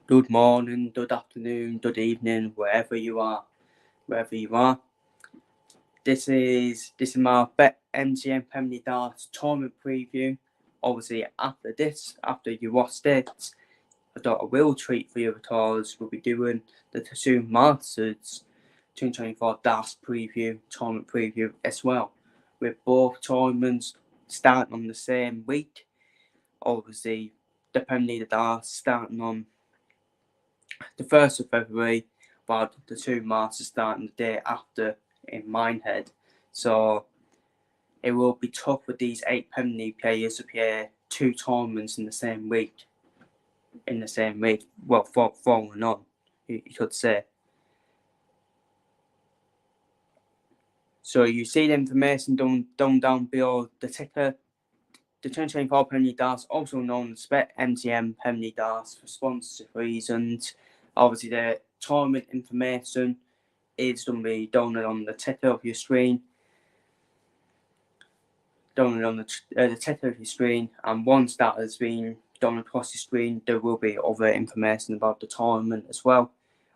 Good morning, good afternoon, good evening, wherever you are, wherever you are. This is my BetMGM Premier Darts tournament preview. Obviously, after you watched it, I thought I will treat for you because we'll be doing the Tassoon Masters 2024 Darts preview, tournament preview as well, with both tournaments starting on the same week. Obviously, the Premier Darts starting on the 1st of February, but the two Masters starting the day after in Minehead. So it will be tough with these 8 Premier League players to play two tournaments in the same week. Well, following on, you could say. So you see the information down below the ticker. The 2024 Premier League Darts, also known as BetMGM Premier League Darts for sponsorship reasons. Obviously, the tournament information is going to be downloaded on the ticker of your screen. Download on the ticker of your screen, and once that has been done across the screen, there will be other information about the tournament as well.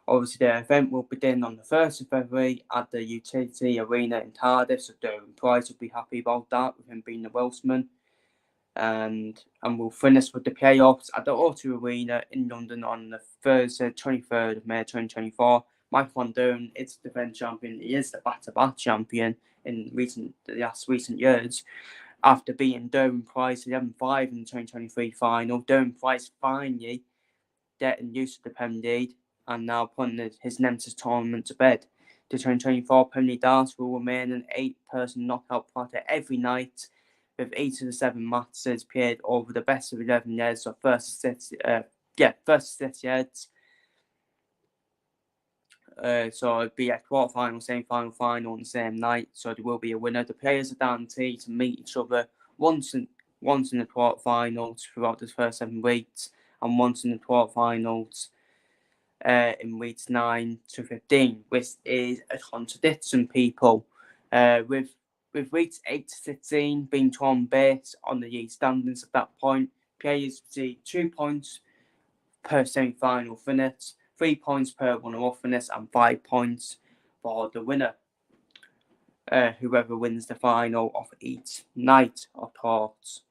Obviously, the event will begin on the 1st of February at the Utility Arena in Cardiff, so Darren Price will be happy about that, with him being the Welshman. And we'll finish with the playoffs at the O2 Arena in London on the Thursday, 23rd of May 2024. Mike Van Doorn is the defending champion. He is the back-to-back champion in recent years. After beating Darren Price 11-5 in the 2023 final, Darren Price finally getting used to the Premier League and now putting his Nemesis tournament to bed. The 2024 Premier League Darts will remain an 8-person knockout bracket every night, with 8 of the 7 matches played over the best of 11 years, so first to 6 years. So it'll be a quarter-final, semi-final, final on the same night. So there will be a winner. The players are guaranteed to meet each other once in the quarter-finals throughout the first 7 weeks, and once in the quarter-finals in weeks 9 to 15, which is a contradiction, people. With weeks 8 to 16 being drawn based on the league standings at that point, players receive 2 points per semi-final finish, 3 points per runner-up finish, and 5 points for the winner. Whoever wins the final of each night, of course.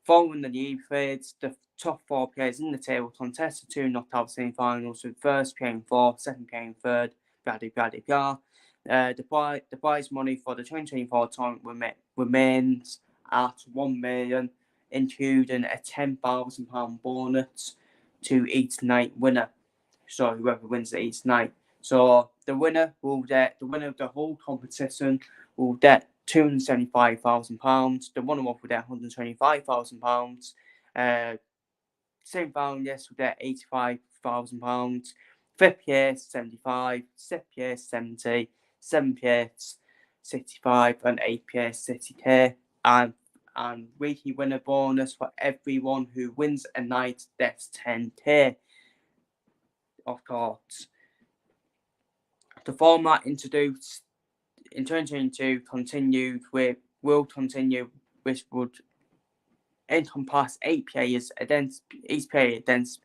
Following the league phase, the top 4 players in the table contest the 2 knockout semi-finals, with first playing 4th, second playing 3rd, blah. The prize money for the 2024 tournament remains at $1 million, including a £10,000 bonus to each night winner. So whoever wins each night. So the winner of the whole competition will get £275,000. The runner-up will get £125,000. Semi-finalists will get £85,000. Fifth place 75, sixth place 70, seventh place 65, and eighth place 60k. And weekly winner bonus for everyone who wins a night, that's 10k. Of course, the format introduced in 2022 will continue, which would encompass 8 players against each player against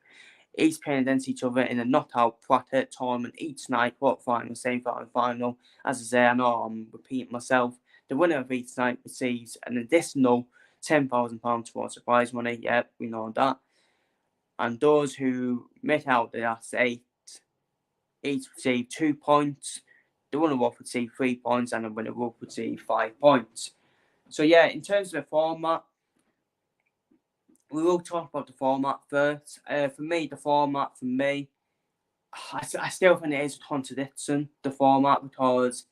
each other in a knockout bracket tournament each night, quarter-final, semi-final, final. As I say, I know I'm repeating myself. The winner of each night receives an additional £10,000 towards the prize money. Yep, we know that. And those who make out the last 8 each receive 2 points. The runner-up would receive 3 points, and the winner would receive 5 points. So yeah, in terms of the format, we will talk about the format first. For me, I still think it is a contradiction, the format, because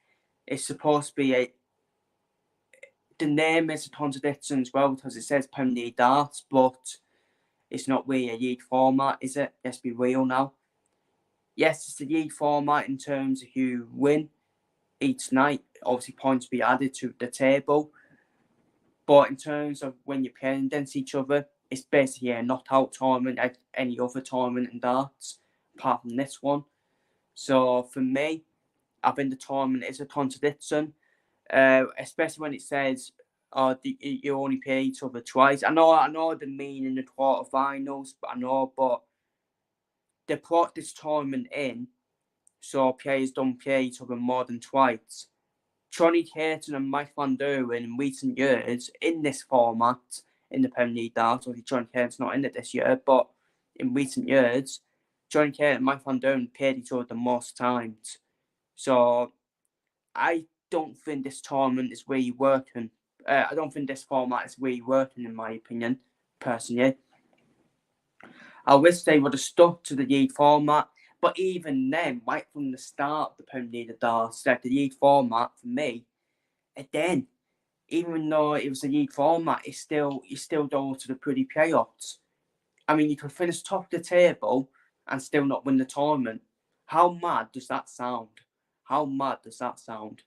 it's supposed to be the name is a contradiction as well, because it says Premier League Darts, but it's not really a league format, is it? Let's be real now. Yes, it's the league format in terms of who win each night. Obviously, points be added to the table. But in terms of when you're playing against each other, it's basically a knockout tournament like any other tournament in darts, apart from this one. So for me, I think the tournament is a contradiction, especially when it says you only play each other twice. I know the meaning in the quarterfinals, but they brought this tournament in so players don't play each other more than twice. Johnny Caton and Mike Van Duren in recent years in this format in the Premier League darts, obviously Johnny Caton's not in it this year, but in recent years, Johnny Caton and Mike Van Duren played each other the most times. So I don't think this tournament is really working. I don't think this format is really working, in my opinion, personally. I wish they would have stuck to the league format, but even then, right from the start of the Premier League of darts, the league format for me, again, even though it was a league format, you still go to the pretty playoffs. I mean, you could finish top of the table and still not win the tournament. How mad does that sound? How mad does that sound?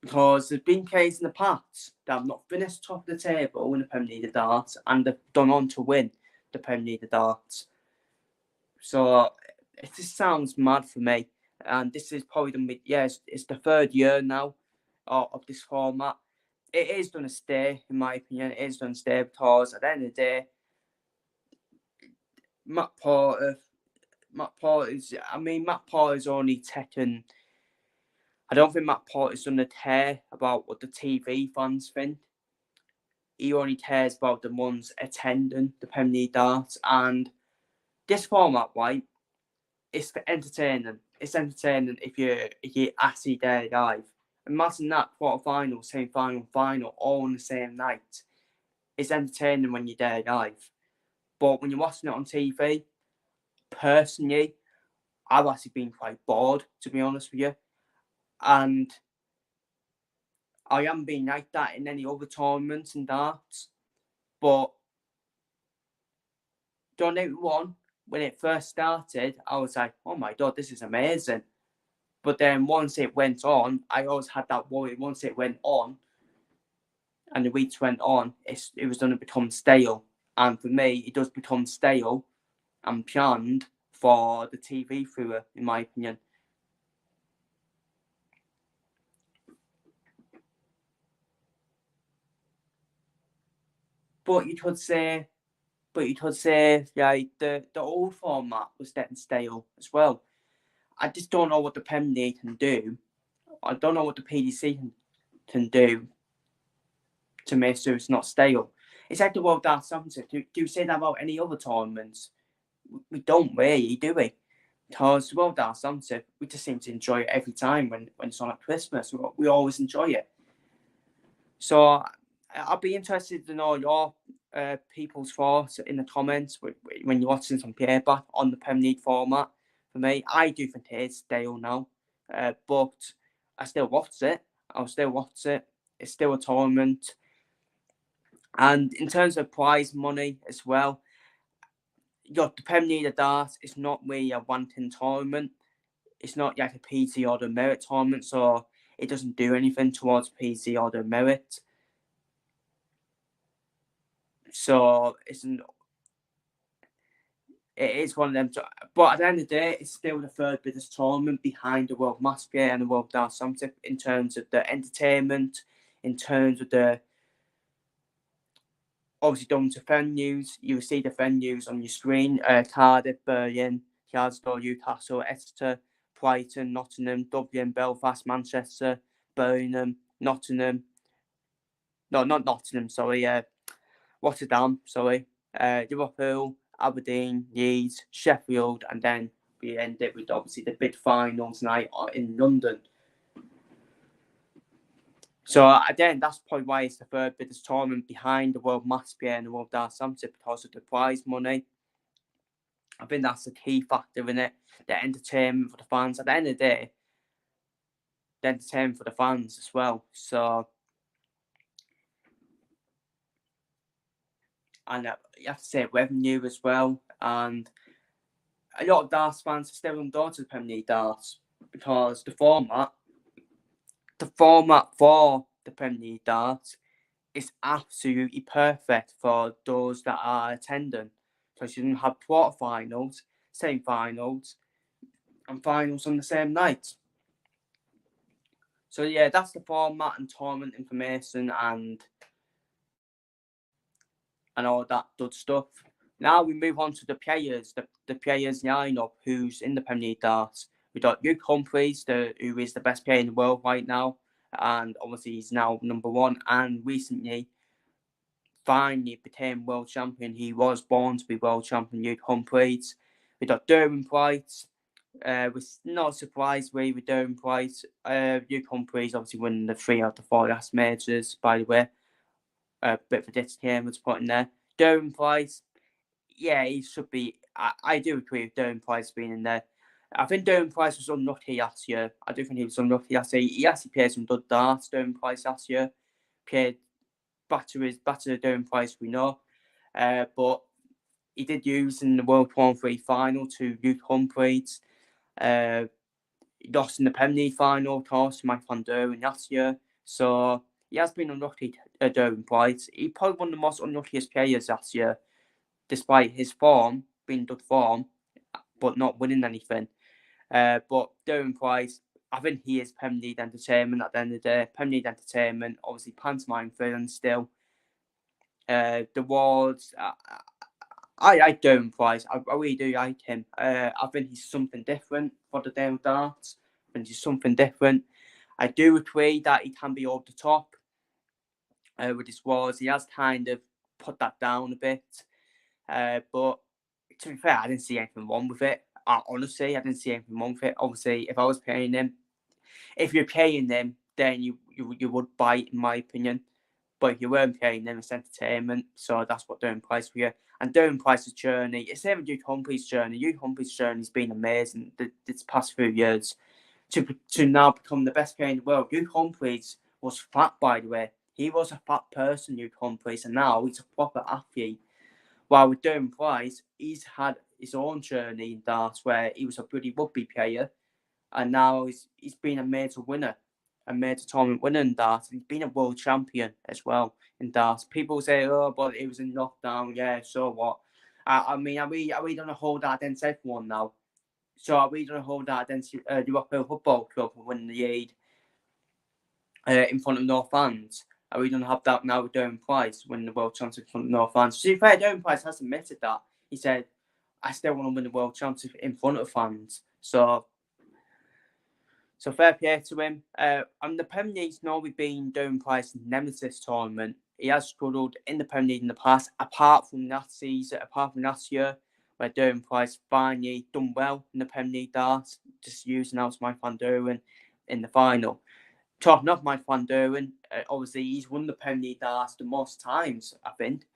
Because there's been players in the past that have not finished top of the table in the Premier League of darts and have gone on to win the Premier League of darts. So it just sounds mad for me. And this is probably it's the third year now of this format. It is going to stay, in my opinion. It is going to stay because at the end of the day, Matt Porter's only taken. I don't think Matt Porter's done a care about what the TV fans think. He only cares about the ones attending the Premier League darts. And this format, right, it's for entertaining. It's entertaining if you actually there live. Imagine that quarterfinal, semi-final, final, all on the same night. It's entertaining when you're there live. But when you're watching it on TV, personally, I've actually been quite bored, to be honest with you. And I haven't been like that in any other tournaments and darts. But don't get me wrong, when it first started, I was like, oh my God, this is amazing. But then once it went on, I always had that worry. Once it went on and the weeks went on, it was going to become stale. And for me, it does become stale and planned for the TV viewer, in my opinion. But you could say, like the old format was getting stale as well. I just don't know what the Premier League can do. I don't know what the PDC can do to make sure it's not stale. It's like the World Darts Championship. Do you say that about any other tournaments? We don't really, do we? Because the World Darts Championship, we just seem to enjoy it every time when it's on at Christmas. We always enjoy it. So I'll be interested to know your people's thoughts in the comments when you're watching some paper on the Premier League format. For me, I do think it is stale now, but I still watch it. I'll still watch it. It's still a tournament. And in terms of prize money as well, the Premier League of darts is not really a one-tin tournament. It's not like a PT or the merit tournament, so it doesn't do anything towards PT or the merit. So it is one of them. But at the end of the day, it's still the third biggest tournament behind the World Match Play and the World Darts Championship in terms of the entertainment, in terms of the obviously down to venues. You see the venues on your screen: Cardiff, Berlin, Glasgow, Newcastle, Exeter, Brighton, Nottingham, Dublin, Belfast, Manchester, Birmingham, Nottingham. No, not Nottingham. Sorry, Rotterdam. Sorry, Liverpool, Aberdeen, Leeds, Sheffield, and then we end it with obviously the big finals night in London. So again, that's probably why it's the third biggest tournament behind the World Match Play and the World Darts Championship because of the prize money. I think that's the key factor in it. The entertainment for the fans. At the end of the day, the entertainment for the fans as well. So, and you have to say revenue as well. And a lot of darts fans are still on door to the Premier League darts because the format for the Premier League darts is absolutely perfect for those that are attending. Because you can have quarterfinals, semi-finals, and finals on the same night. So yeah, that's the format and tournament information and all that good stuff. Now we move on to the players, the players lineup who's in the Premier League darts. We've got Luke Humphries, who is the best player in the world right now, and obviously he's now number one. And recently, finally became world champion. He was born to be world champion, Luke Humphries. We've got Derwin Price. Was not surprised really with Derwin Price. Luke Humphries obviously winning the 3 out of 4 last majors, by the way. A bit of a disclaimer to put in there. Derwin Price, yeah, he should be. I do agree with Derwin Price being in there. I think Derwin Price was unlucky last year. I do think he was unlucky last year. He actually played some good darts, Derwin Price, last year. Played back to Derwin Price, we know. But he did use in the World 1-3 final to Luke Humphries. He lost in the Premier League final, of course, to Mike Van Duren last year. So he has been unlucky, Derwin Price. He probably one of the most unluckiest players last year, despite his form being good form, but not winning anything. But Derwin Price, I think he is Premier League entertainment at the end of the day. Premier League entertainment, obviously pantomime film still. The awards, I like Derwin Price. I really do like him. I think he's something different for the game of darts. I think he's something different. I do agree that he can be over the top with his awards. He has kind of put that down a bit. But to be fair, I didn't see anything wrong with it. Honestly, I didn't see anything wrong with it. Obviously, if I was paying him, if you're paying them, then you would buy it, in my opinion. But if you weren't paying them, it's entertainment. So that's what Derwin Price for you. And Derwin Price's journey, it's never Luke Humphries' journey. Luke Humphries' journey has been amazing this past few years. To now become the best player in the world. Luke Humphries was fat, by the way. He was a fat person, Luke Humphries, and now he's a proper athlete. While with Derwin Price, he's had his own journey in darts where he was a bloody rugby player, and now he's been a major winner, a major tournament winner in darts. He's been a world champion as well in darts. People say, "Oh, but it was in lockdown." Yeah, so what? I mean, are we going to hold that against everyone now? So are we going to hold that against the Liverpool Football Club for winning the Aid in front of no fans? Are we going to have that now with Derwin Price winning the World Championship in front of no fans? To be fair, Derwin Price has admitted that. He said, "I still want to win the World Championship in front of fans." So fair play to him. And the Premier League's normally been Derwin Price's nemesis tournament. He has struggled in the Premier League in the past, apart from last year, where Derwin Price finally done well in the Premier League darts, just using out Mike Van Duren in the final. Talking of Mike Van Duren, obviously he's won the Premier League darts the most times, I think.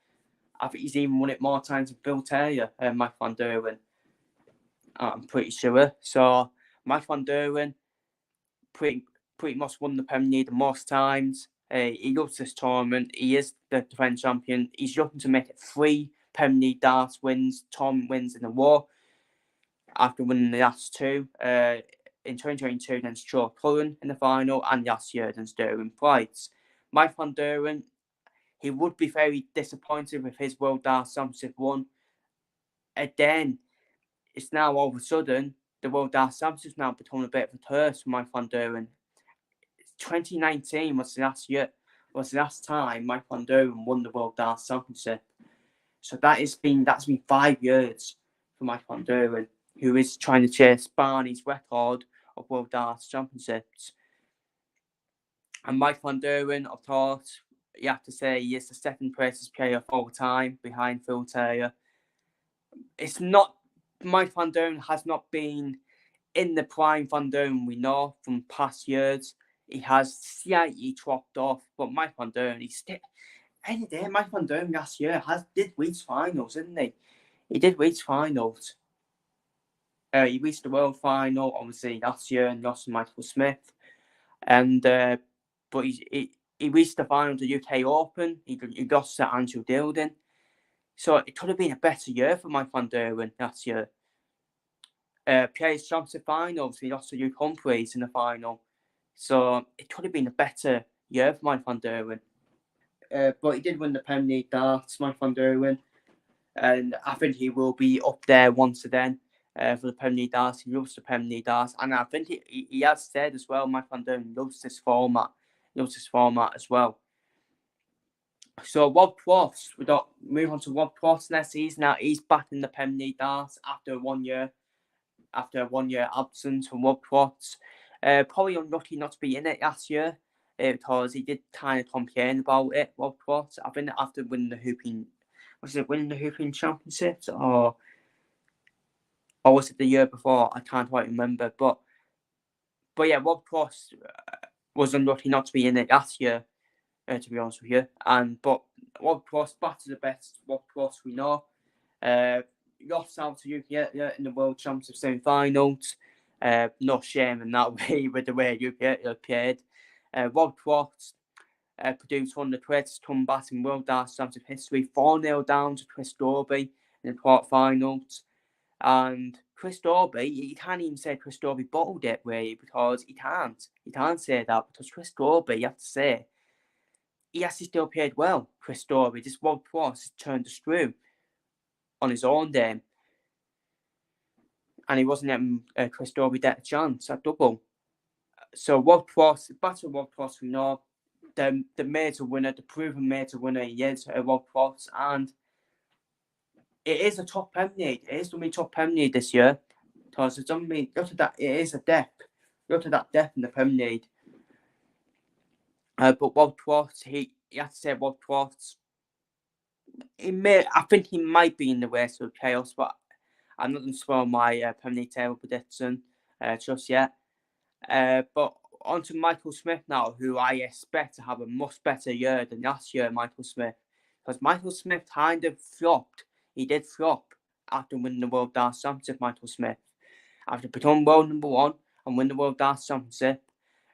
I think he's even won it more times than Phil Taylor, Mike Van Duren. I'm pretty sure. So Mike Van Duren pretty much won the Premier League the most times. He loves this tournament. He is the defending champion. He's looking to make it 3 Premier League darts wins, tournament wins in a row after winning the last 2. In 2022, against Joe Cullen in the final, and last year against Derwin Price. Mike Van Duren, he would be very disappointed with his World Darts Championship won. Again, it's now all of a sudden the World Darts Championship's now becoming a bit of a curse for Mike Van Duren. 2019 was the last time Mike Van Duren won the World Darts Championship. So that's been 5 years for Mike Van Duren, who is trying to chase Barney's record of World Darts Championships. And Mike Van Duren, of course, you have to say he is the second fastest player of all time behind Phil Taylor. It's not, Mike Van Duren has not been in the prime Van Duren we know from past years. He has slightly dropped off, but Mike Van Duren, he's still, any day, Mike Van Duren last year did reach finals, didn't he? He did reach finals. He reached the world final, obviously, last year and lost to Michael Smith. And but he reached the final of the UK Open. He lost to Andrew Dildon. So it could have been a better year for Mike Van Duren last year. Players Championship finals, he lost to Luke Humphries in the final. So it could have been a better year for Mike Van Duren. But he did win the Premier League darts, Mike Van Duren. And I think he will be up there once again for the Premier League darts. He loves the Premier League darts. And I think he has said as well, Mike Van Duren loves this format. He loves this format as well. So Rob Cross, we don't move on to Rob Cross next season. Now he's back in the Premier League darts after 1 year. After a 1 year absence from Rob Cross. Probably unlucky not to be in it last year because he did kind of complain about it, Rob Cross. I think after winning the Hooping Championships or was it the year before? I can't quite remember. But yeah, Rob Cross was unlucky not to be in it last year, to be honest with you. But Rob Cross, back to the best Rob Cross we know. Lost out to Yukieta in the World Championship semi-finals. No shame in that way with the way Yukieta played. Rob Cross produced one of the greatest comebacks in World Darts Championship history, 4-0 down to Chris Dorby in the quarterfinals. And Chris Dorby, you can't even say Chris Dorby bottled it, really, because he can't. You can't say that because Chris Dorby, you have to say, he actually still played well, Chris Dorby. This Rob Cross turned the screw on his own day. And he wasn't letting Chris Dorby get a chance at double. So Rob Cross, back to Rob Cross, we know the major winner, the proven major winner he is, Rob Cross, and it is a top Premier League. It is going to be top Premier League this year because it's only look at that. It is a depth. Look at that depth in the Premier League. But Rob Cross, he has to say Rob Cross. I think he might be in the race with chaos, but I'm not going to spoil my Premier League table prediction just yet. But on to Michael Smith now, who I expect to have a much better year than last year, Michael Smith. Because Michael Smith kind of flopped. He did flop after winning the World Darts Championship, Michael Smith. After becoming world number one and win the World Darts Championship,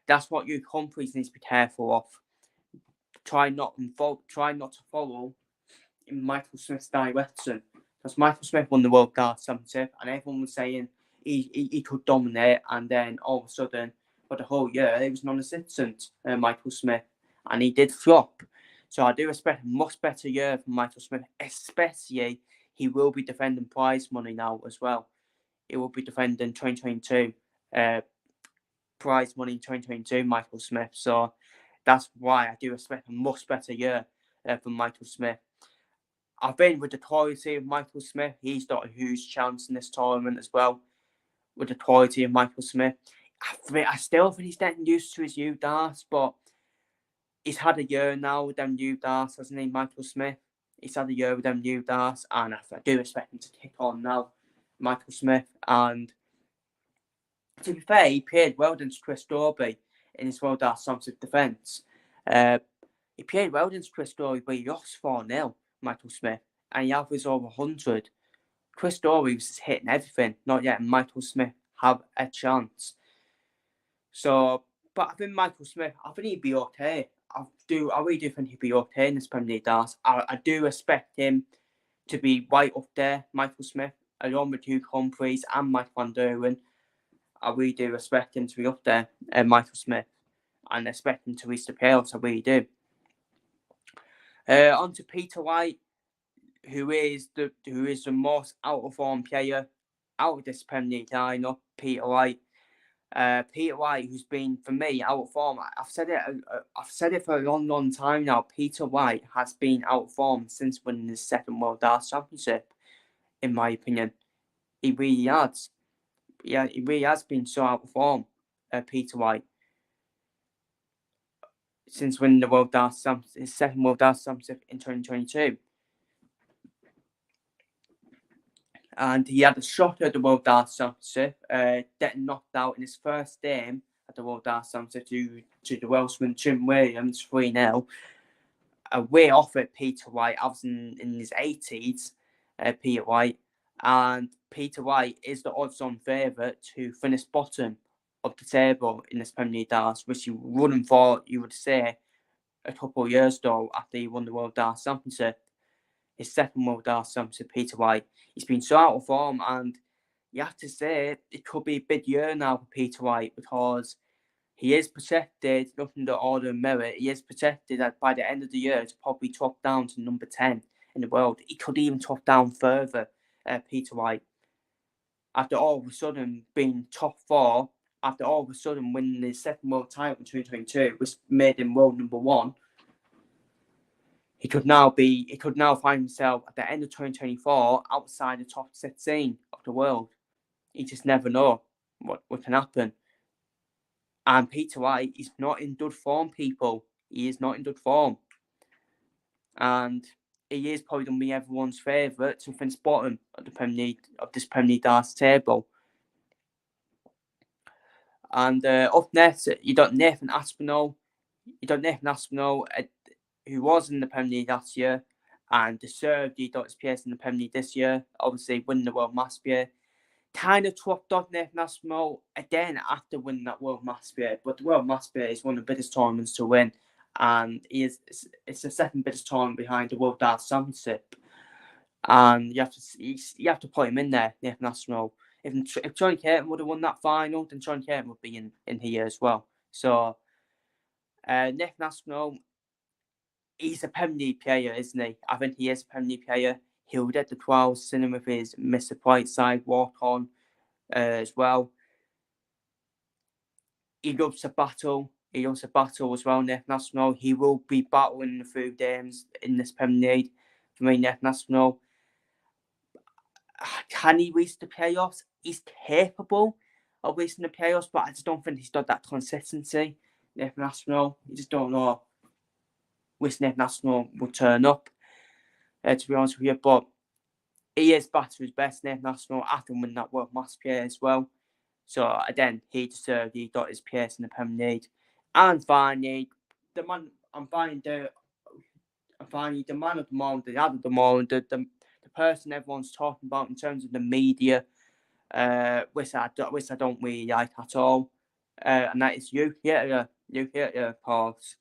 that's what Hugh Humphreys needs to be careful of. Try not to follow in Michael Smith's direction. Because Michael Smith won the World Darts Championship and everyone was saying he could dominate, and then all of a sudden, for the whole year, he was non-existent, Michael Smith, and he did flop. So I do expect a much better year from Michael Smith, especially he will be defending prize money now as well. He will be defending 2022 prize money in 2022, Michael Smith. So that's why I do expect a much better year from Michael Smith. I think with the quality of Michael Smith, he's got a huge chance in this tournament as well. With the quality of Michael Smith, I still think he's getting used to his U darts, but he's had a year now with them U darts, hasn't he, Michael Smith? He's had a year with them U darts, and I do expect him to kick on now, Michael Smith. And to be fair, he played well against Chris Dorby in his World Darts Championship defence. He played well against Chris Dorby, but he lost 4-0, Michael Smith, and he averaged over 100. Chris Dorby was just hitting everything, not yet Michael Smith have a chance. So, but I think Michael Smith, I think he'd be okay. I really do think he'd be okay in this Premier League darts. I do expect him to be right up there, Michael Smith, along with Hugh Humphreys and Mike Van Duren. I really do expect him to be up there, Michael Smith, and expect him to reach the playoffs. I really do. On to Peter White, who is the most out of form player out of this Premier League lineup. Peter White, who's been, for me, out of form. I've said it for a long time now. Peter White has been out of form since winning his second World Darts Championship. In my opinion, he really has. Yeah, he really has been so out of form, Peter White, since winning the his second World Darts Championship in 2022. And he had a shot at the World Darts Championship, getting knocked out in his first game at the World Darts Championship to the Welshman Jim Williams 3-0. Way off at Peter White. I was in his 80s, Peter White. And Peter White is the odds-on favourite to finish bottom of the table in this Premier League darts, which you wouldn't thought you would say a couple of years ago after he won the World Darts Championship. His second World Darts Championship, Peter White. He's been so out of form, and you have to say it could be a big year now for Peter White because he is projected, looking at the order of merit, he is projected that by the end of the year to probably drop down to number 10 in the world. He could even drop down further, Peter White. After all of a sudden being top 4, after all of a sudden winning his second world title in 2022, which made him world number 1, he could now find himself at the end of 2024 outside the top 16 of the world. You just never know what can happen. And Peter White is not in good form, people. He is not in good form. And he is probably going to be everyone's favourite to finish bottom of this Premier League darts table. And up next, you got Nathan Aspinall. Who was in the Premier League last year and deserved he got his place in the Premier League this year. Obviously, winning the World Mass Beer. Kind of topped off Nathan Aspinall again after winning that World Mass Beer. But the World Mass Beer is one of the biggest tournaments to win. And it's the second biggest tournament behind the World Darts Championship. And you have to put him in there, Nathan Aspinall. If Johnny Caton would have won that final, then Johnny Caton would be in here as well. So, Nathan Aspinall, he's a Premier League player, isn't he? I think he is a Premier League player. He'll get the crowd singing with his Mr. Brightside walk on as well. He loves a battle. He loves a battle as well, Nathan Aspinall. He will be battling through games in this Premier League. For me, Nathan Aspinall, can he reach the playoffs? He's capable of reaching the playoffs, but I just don't think he's got that consistency. Nathan Aspinall, you just don't know which Nathan Aspinall will turn up, to be honest with you. But he is back to his best, Nathan Aspinall, after winning that World Mass Player as well. So again, he deserved, he got his place in the Premier League. And finally, the man of the moment, the ad of the moment, the person everyone's talking about in terms of the media, which I don't really like at all, and that is Yuki Paus,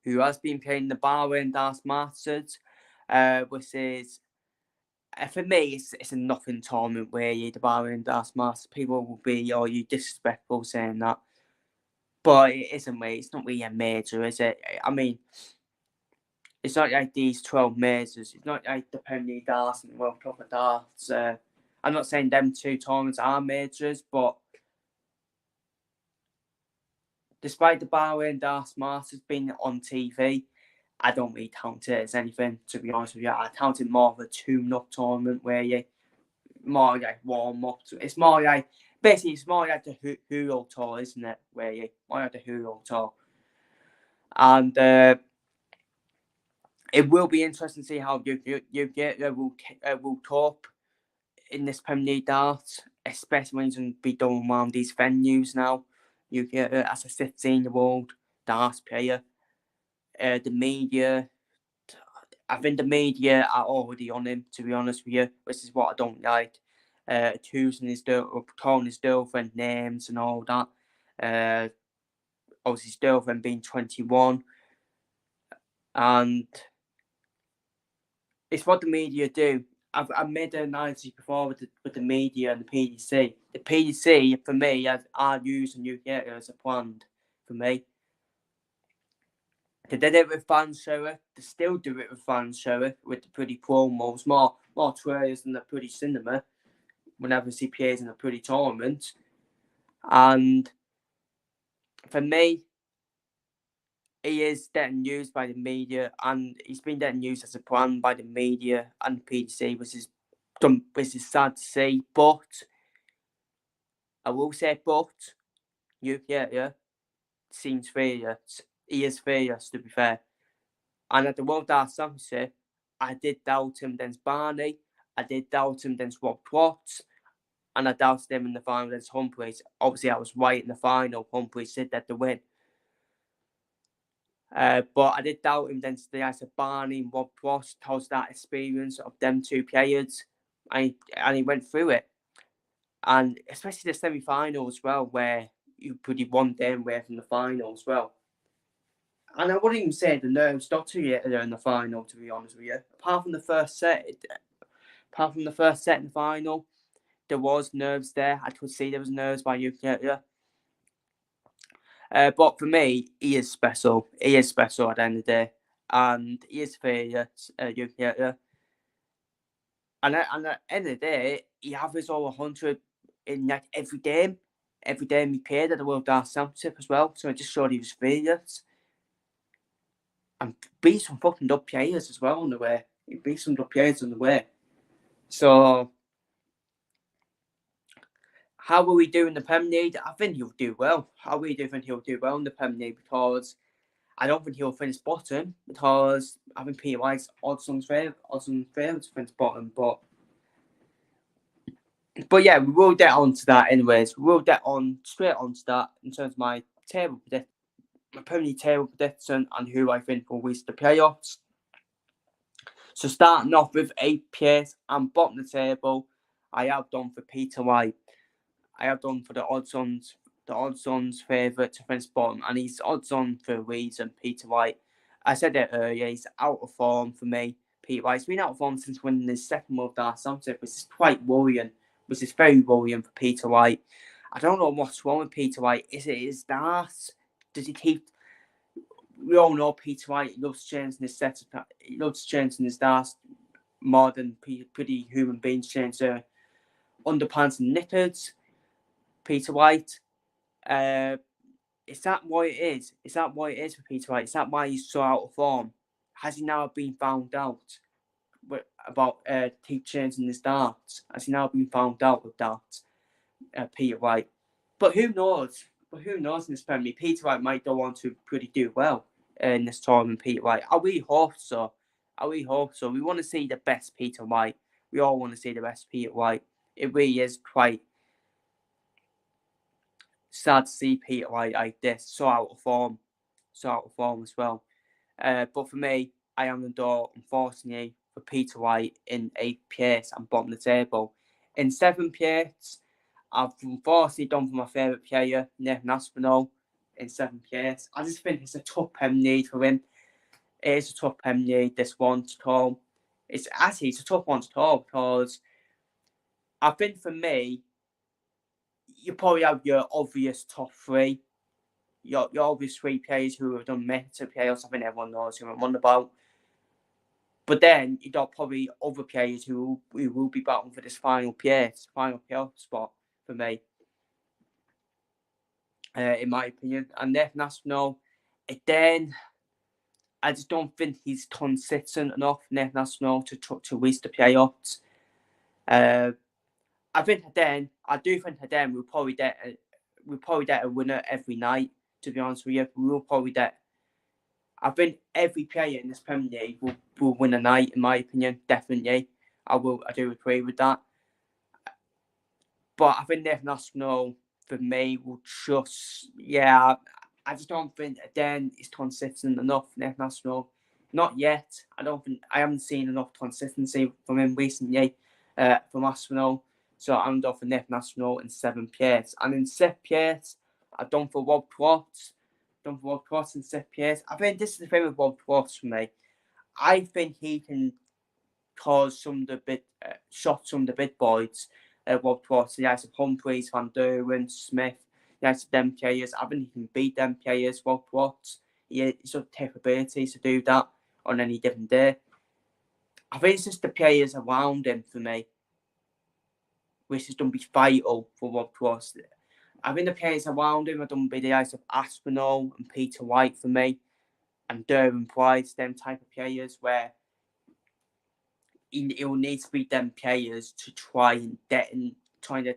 who has been playing the Bahrain Darts Masters, which is, for me, it's a nothing tournament where the Bahrain Darts Masters. People will be, oh, you disrespectful saying that. But it isn't really, it's not really a major, is it? I mean, it's not like these 12 majors. It's not like the Premier League Darts and the World Cup of Darts. I'm not saying them two tournaments are majors, but despite the Bahrain Darts Masters being on TV, I don't really count it as anything, to be honest with you. I count it more of a tune-up tournament where you more like warm-up. It's more like the Hero Tour, isn't it? Where you more like the Hero Tour. And it will be interesting to see how you will cope in this Premier League Darts, especially when he's going to be going around these venues now. You get as a 16-year-old darts player. The media, I think the media are already on him, to be honest with you, which is what I don't like. Accusing calling his girlfriend names and all that. Obviously, his girlfriend being 21. And it's what the media do. I've made an analogy before with the media and the PDC. The PDC, for me, are using UK as a brand, for me. They did it with Fan Shower. They still do it with Fan Shower with the pretty promos, more trailers than the pretty cinema whenever he plays in a pretty tournament. And for me, he is getting used by the media, and he's been getting used as a brand by the media and the PDC, which is sad to see. But I will say, seems furious. He is furious, to be fair. And at the World Darts Championship, I did doubt him against Barney. I did doubt him against Rob Watts. And I doubted him in the final against Humphreys. Obviously, I was right in the final. Humphreys did get the win. But I did doubt him against the likes of Barney and Rob Watts. How's that experience of them two players? And he went through it. And especially the semi-final as well, where you pretty one day away from the final as well. And I wouldn't even say the nerves got to you in the final, to be honest with you. Apart from the first set in the final, there was nerves there. I could see there was nerves by Yuki. But for me, he is special. He is special at the end of the day. And he is fair, Yuki. And at the end of the day, he averaged over 100 in like every game. Every game he played at the World Darts Championship as well. So it just showed he was furious. and beat some fucking good players as well on the way. He beat some good players on the way. So, how will we do in the Premier League? I think he'll do well. I really do think he'll do well in the Premier League because I don't think he'll finish bottom because I think Peter White's odds on favourite to finish bottom. But yeah, we will get on to that anyways. We'll get on straight on to that in terms of my Premier League table prediction and who I think will reach the playoffs. So starting off with 8th place and bottom of the table, I have done for Peter White. I have done for the odds-ons favourite to finish bottom, and he's odds-on for a reason, Peter White. I said it earlier, he's out of form for me. Peter White's been out of form since winning his second World Championship, which is quite worrying, which is very worrying for Peter White. I don't know what's wrong with Peter White. Is it his darts? Does he keep... We all know Peter White loves changing his setup. He loves changing his darts more than pretty human beings change their underpants and knickers. Peter White. Is that what it is? Is that what it is for Peter White? Is that why he's so out of form? Has he now been found out about keep changing his darts? Has he now been found out with that, Peter White? But who knows? In this Premier League? Peter White might go on to pretty do well in this tournament, Peter White. I really hope so. We want to see the best Peter White. We all want to see the best Peter White. It really is quite sad to see Peter White like this, so out of form as well. But for me, I am the door, unfortunately, for Peter White in 8th place and bottom of the table. In 7th place, I've unfortunately done for my favourite player, Nathan Aspinall, in 7th place. I just think it's a tough Premier League for him. It is a tough Premier League, this one to call. It's a tough one to call because I think for me, you probably have your obvious top three. Your obvious three players who have done meta players. I think everyone knows who I'm on about. But then you got probably other players who will be battling for this final playoff spot for me, in my opinion. And Nathan Aspinall, again, I just don't think he's consistent enough, Nathan Aspinall, to reach the playoffs. I do think then we'll probably get a winner every night. To be honest with you, we'll probably get. I think every player in this Premier League will win a night, in my opinion. Definitely, I do agree with that. But I think Nathan Aspinall for me will just I just don't think again he's consistent enough. Nathan Aspinall, not yet. I haven't seen enough consistency from him recently. From Aspinall. So I'm done for Nathan Aspinall in 7th place. And in 6th place, I've done for Rob Cross. In 6th place. I think this is the thing with Rob Cross for me. I think he can cause some of the big boys. Rob Cross, the likes of Humphreys, Van Duren, Smith, the likes of them players. I think he can beat them players, Rob Cross. He's got the capability to do that on any given day. I think it's just the players around him for me, which is going to be vital for Rob Cross. I think the players around him are going to be the likes of Aspinall and Peter White for me, and Durham Price, them type of players where he'll need to beat them players to try and get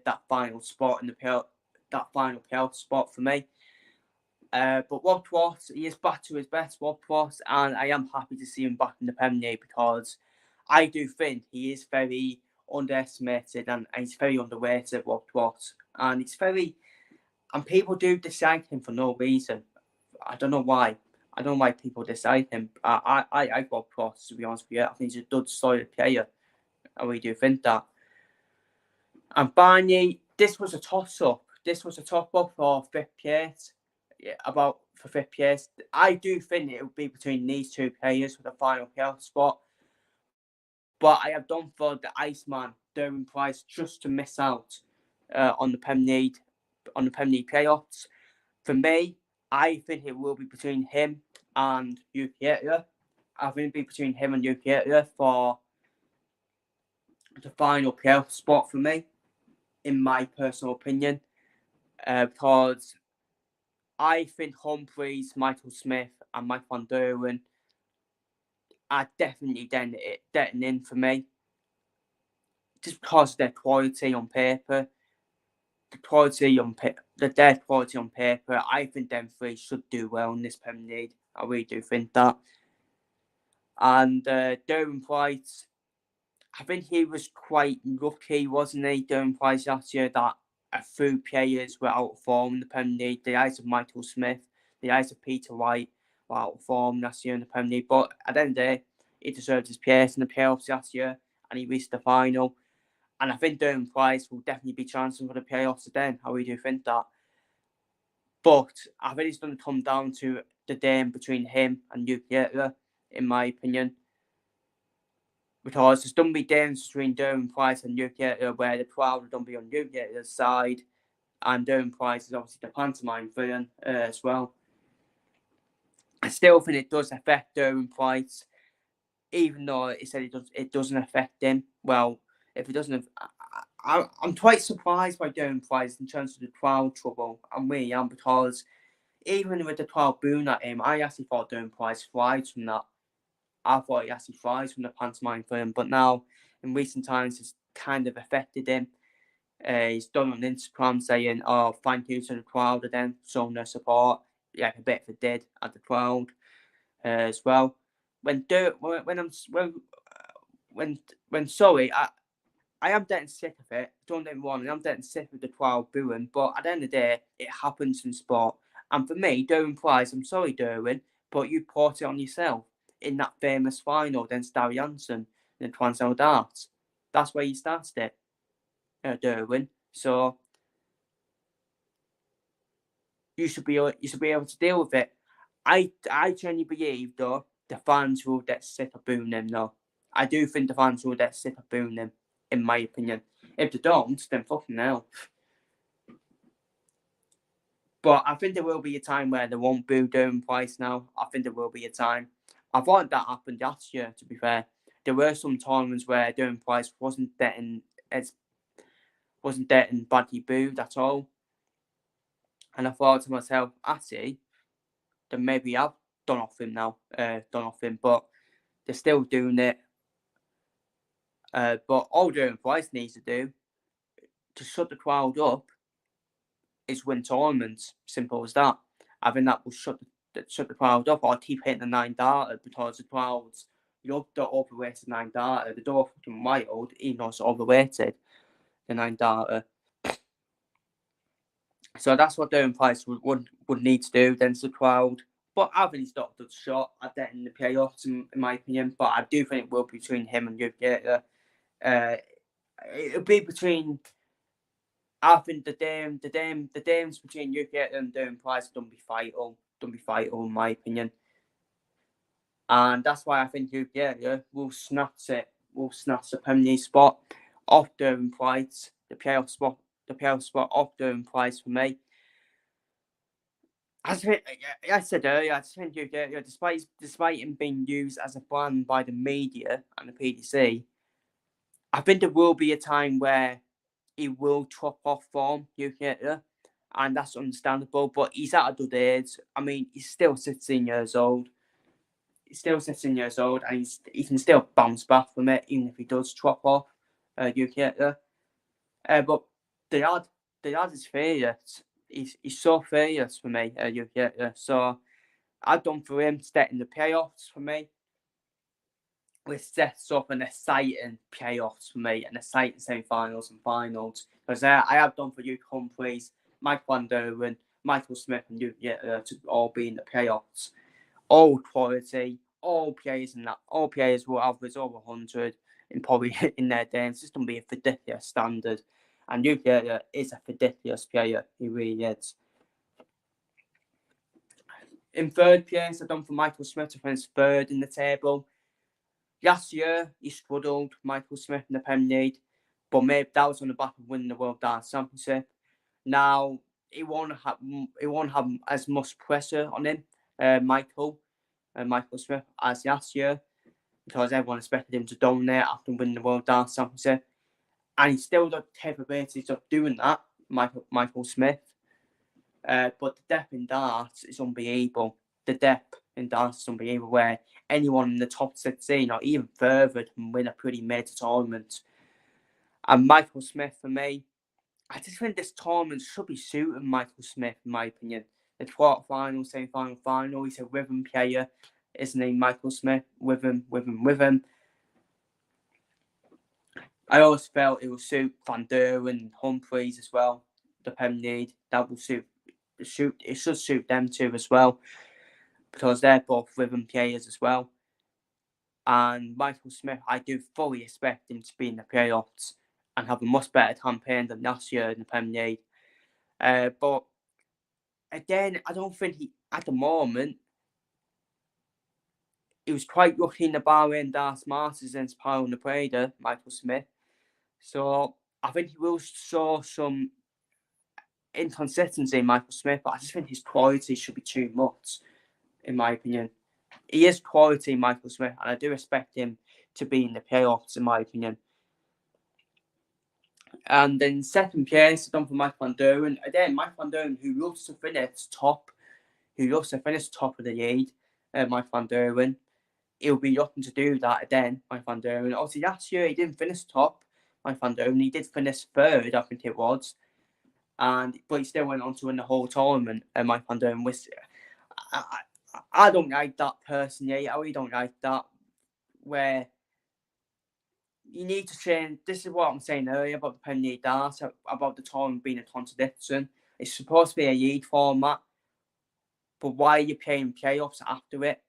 that final spot in that final playoff spot for me. But Rob Cross, he is back to his best, Rob Cross, and I am happy to see him back in the Premier League because I do think he is very underestimated and he's very underrated, Rob Cross. And people do dislike him for no reason. I don't know why. I don't know why people dislike him. I like Rob Cross, to be honest with you. I think he's a good, solid player. I really do think that. And Barney, this was a toss-up. For 5th place. For 5th place. I do think it will be between these two players for the final playoff spot. But I have done for the Iceman, Durham Price, just to miss out on the Premier League playoffs. For me, I think it will be between him and Upieta. I think it'll be between him and Upieta for the final playoff spot for me, in my personal opinion. Because I think Humphreys, Michael Smith, and Mike Van Duren are definitely getting in for me. Just because of their quality on paper. Their quality on paper, I think them three should do well in this Premier League. I really do think that. And Darren Price, I think he was quite lucky, wasn't he, Darren Price last year, that a few players were out of form in the Premier League. The eyes of Michael Smith, the eyes of Peter White were out of form last year in the Premier League. But at the end of the day, he deserved his place in the playoffs last year, and he reached the final. And I think Darren Price will definitely be chancing for the playoffs again. I really do think that. But I think it's going to come down to the game between him and Nukieta, in my opinion. Because there's going to be games between Darren Price and Nukieta where the crowd are going to be on Nukieta's side. And Darren Price is obviously the pantomime villain as well. I still think it does affect Darren Price, even though he said it doesn't affect him. Well, if it doesn't, I'm quite surprised by Darren Price in terms of the crowd trouble. I really am, because even with the crowd booing at him, I actually thought Darren Price thrives from that. I thought he actually thrives from the pantomime film, but now in recent times it's kind of affected him. He's done on Instagram saying, "Oh, thank you to the crowd again, showing their support." Yeah, a bit of a did at the crowd as well. When sorry, I am getting sick of it. Don't get me wrong, I'm getting sick of the crowd booing. But at the end of the day, it happens in sport. And for me, Darren Price, I'm sorry, Darren, but you brought it on yourself in that famous final against Darry Hansen in the Transcend Darts. That's where you started it, Darren. So you should be able to deal with it. I genuinely believe though the fans will get sick of booing them though. I do think the fans will get sick of booing them, in my opinion. If they don't, then fucking hell. But I think there will be a time where they won't boo Darren Price now. I think there will be a time. I thought that happened last year, to be fair. There were some tournaments where Darren Price wasn't getting badly booed at all. And I thought to myself, actually, then maybe I've done off him, but they're still doing it. But all Darren Price needs to do to shut the crowd up is win tournaments. Simple as that. I think that will shut the crowd up, or keep hitting the 9 darter, because the crowds love the overrated 9 darter. They're all fucking wild, even though it's overrated, the 9 darter. So that's what Darren Price would need to do against the crowd. But I think he's not a good shot at getting the playoffs, in my opinion. But I do think it will be between him and Nukieta. It'll be between. I think the games between Nukieta and Darren Price don't be vital, in my opinion. And that's why I think Nukieta will snatch the Premier League spot off Darren Price, the playoff spot off Darren Price for me. As I said earlier, I think Nukieta, despite him being used as a brand by the media and the PDC, I think there will be a time where he will drop off form, Nukieta, and that's understandable. But he's at a good age. I mean, he's still 16 years old. And he can still bounce back from it, even if he does drop off, Nukieta. But the ad is furious. He's so furious for me, Nukieta. So I've done for him to get in the playoffs for me, which sets up an exciting playoffs for me, and exciting semi-finals and finals. Because I have done for Luke Humphreys, Mike Van Derwen, Michael Smith, and Nukieta to all be in the playoffs. All quality, all players will average over 100 in probably in their games. It's going to be a ridiculous standard. And Nukieta is a ridiculous player. He really is. In third place, I've done for Michael Smith to finish third in the table. Last year, he struggled, Michael Smith, in the Premier League, but maybe that was on the back of winning the World Darts Championship. Now, he won't have as much pressure on him, Michael Smith, as last year, because everyone expected him to dominate after winning the World Darts Championship. And he's still got the capabilities of doing that, Michael Smith. But the depth in darts is unbelievable. The depth in darts is unbelievable, where anyone in the top 16 or even further can win a pretty major tournament. And Michael Smith, for me, I just think this tournament should be suiting Michael Smith, in my opinion. The quarterfinal, semi-final, final, he's a rhythm player, isn't he, Michael Smith? Rhythm. I always felt it will suit Van Duren and Humphreys as well, the Premier League. That will suit. It should suit them too as well, because they're both rhythm players as well. And Michael Smith, I do fully expect him to be in the playoffs and have a much better campaign than last year in the Premier League. But again, I don't think at the moment, he was quite lucky in the Bahrain Darts Masters against Paulo Nebreda, Michael Smith. So I think he will show some inconsistency in Michael Smith, but I just think his quality should be too much, in my opinion. He is quality, Michael Smith, and I do expect him to be in the playoffs, in my opinion. And in second place, done for Mike Van Duren. Again, Mike Van Duren, who loves to finish top of the league, Mike Van Duren. He'll be looking to do that again, Mike Van Duren. Obviously, last year he didn't finish top, Mike Van Duren. He did finish third, I think it was. But he still went on to win the whole tournament, Mike Van Duren. Which I don't like that personally. I really don't like that, where you need to change. This is what I'm saying earlier about the Premier League darts, about the tournament being a contradiction. It's supposed to be a league format, but why are you playing playoffs after it?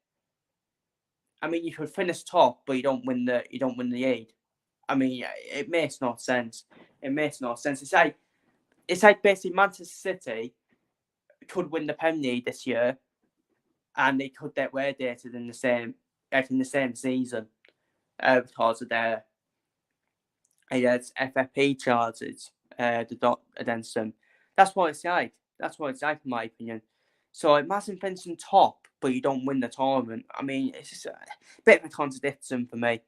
I mean, you could finish top, but you don't win the league. I mean, it makes no sense. It's like basically Manchester City could win the Premier League this year, and they could get relegated in the same season because of their FFP charges against them. That's what it's like. In my opinion. So imagine finishing top, but you don't win the tournament. I mean, it's just a bit of a contradiction for me.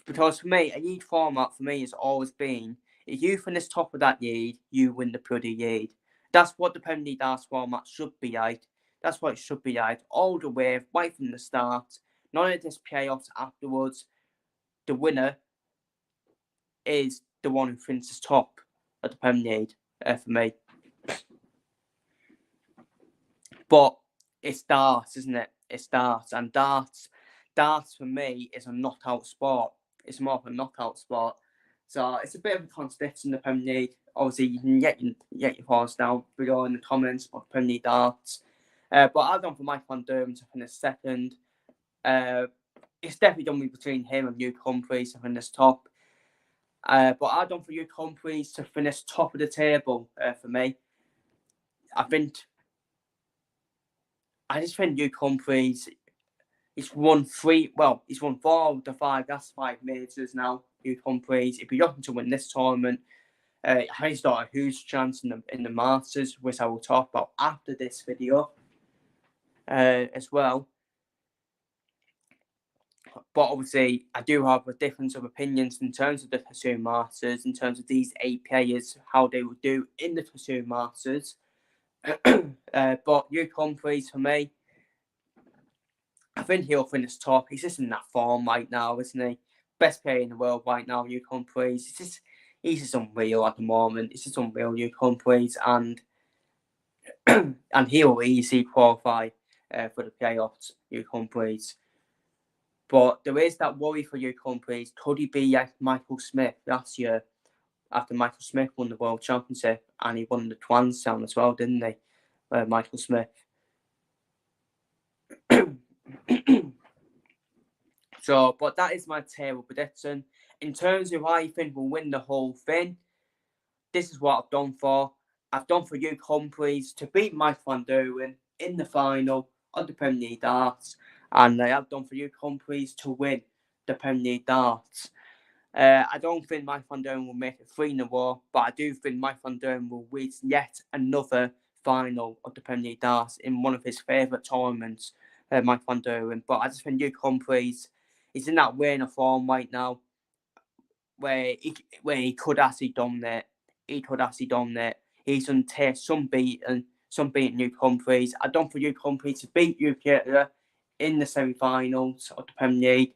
Because for me, a league format for me has always been, if you finish top of that league, you win the bloody league. That's what the Premier League darts format should be like. That's what it should be like, all the way, right from the start. None of this playoffs afterwards. The winner is the one who finishes top of the Premier League, for me. But it's darts, isn't it? It's darts. And darts for me is a knockout sport. It's more of a knockout sport. So it's a bit of a contradiction in the Premier League. Obviously, you can get your thoughts down below in the comments about Premier League darts. But I've gone for Mike Van Duren to finish second. It's definitely going to be between him and Luke Humphreys to finish top. But I've gone for Luke Humphreys to finish top of the table for me. I just think Luke Humphreys, he's won 4 of the 5. That's 5 majors now, Luke Humphreys. If you're looking to win this tournament, he's got a huge chance in the Masters, which I will talk about after this video as well. But obviously, I do have a difference of opinions in terms of the Tattoo Masters, in terms of these 8 players, how they will do in the Tattoo Masters. But Luke Humphreys, for me, I think he'll finish top. He's just in that form right now, isn't he? Best player in the world right now, Luke Humphreys. He's just unreal at the moment. It's just unreal, Luke Humphreys, and he will easily qualify for the playoffs, Luke Humphreys. But there is that worry for Luke Humphreys. Could he be like Michael Smith last year, after Michael Smith won the World Championship, and he won the Grand Slam as well, didn't he? Michael Smith. So, but that is my table prediction. In terms of who I think will win the whole thing, this is what I've done for. I've done for Luke Humphreys to beat Mike Van Duren in the final of the Premier League darts, and I have done for Luke Humphreys to win the Premier League darts. I don't think Mike Van Duren will make it 3 in a row, but I do think Mike Van Duren will reach yet another final of the Premier League darts in one of his favourite tournaments, Mike Van Duren. But I just think Luke Humphreys is in that winning form right now, where he could actually dominate. He's going to take some beating Luke Humphreys. I don't for Luke Humphreys to beat Luke Hitler in the semi-finals of the Premier League.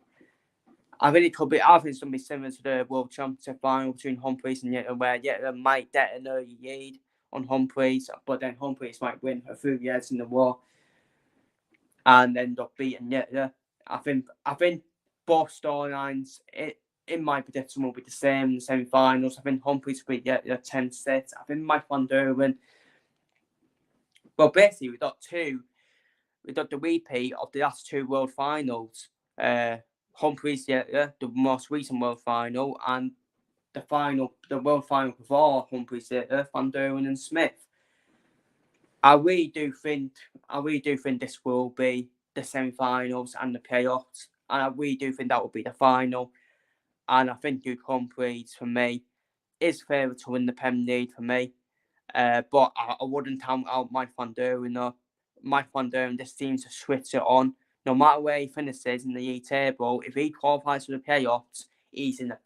I think it's going to be similar to the World Championship final between Humphreys and Yetta, where Yetta might get an early lead on Humphreys, but then Humphreys might win a few years in the war and end up beating Yetta. I think both storylines in my prediction will be the same in the semi-finals. I think Humphreys will beat Yetta 10-6. I think Mike Van Duren. Well, basically, we got the repeat of the last two World Finals. Humphreys, the most recent World Final, and the World Final before Humphreys, Van Duren and Smith. I really do think this will be the semi-finals and the playoffs, and I really do think that will be the final. And I think Duke Humphreys, for me, is favourite to win the Premier League for me. But I wouldn't count out Mike Van Duren, though. Mike Van Duren just seems to switch it on. No matter where he finishes in the league table, if he qualifies for the playoffs, he's in the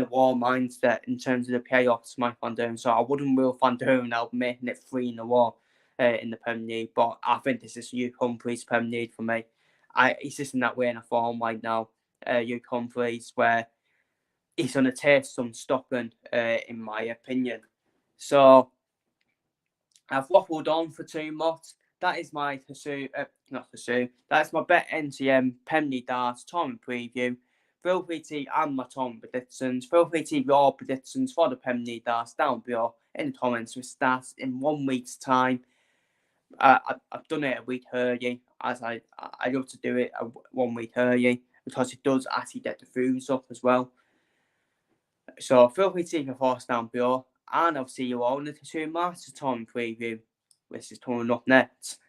war mindset in terms of the playoffs, Mike Van Duren. So I wouldn't rule Van Duren out making it 3-1 in the Premier League. But I think this is Duke Humphreys' Premier League for me. He's just in that way in a form right now, Duke Humphreys, where he's going to take some stopping, in my opinion. So I've waffled on for too much. That is my that is my BETMGM Premier League Darts tournament preview. Feel free to and my tournament predictions. Feel free to your predictions for the Premier League Darts down below in the comments with stats in 1 week's time. I've done it a week early, as I love to do it 1 week early because it does actually get the foods up as well. So feel free to leave your thoughts down below, and I'll see you all in the 2 Masters tournament preview, which is coming up next.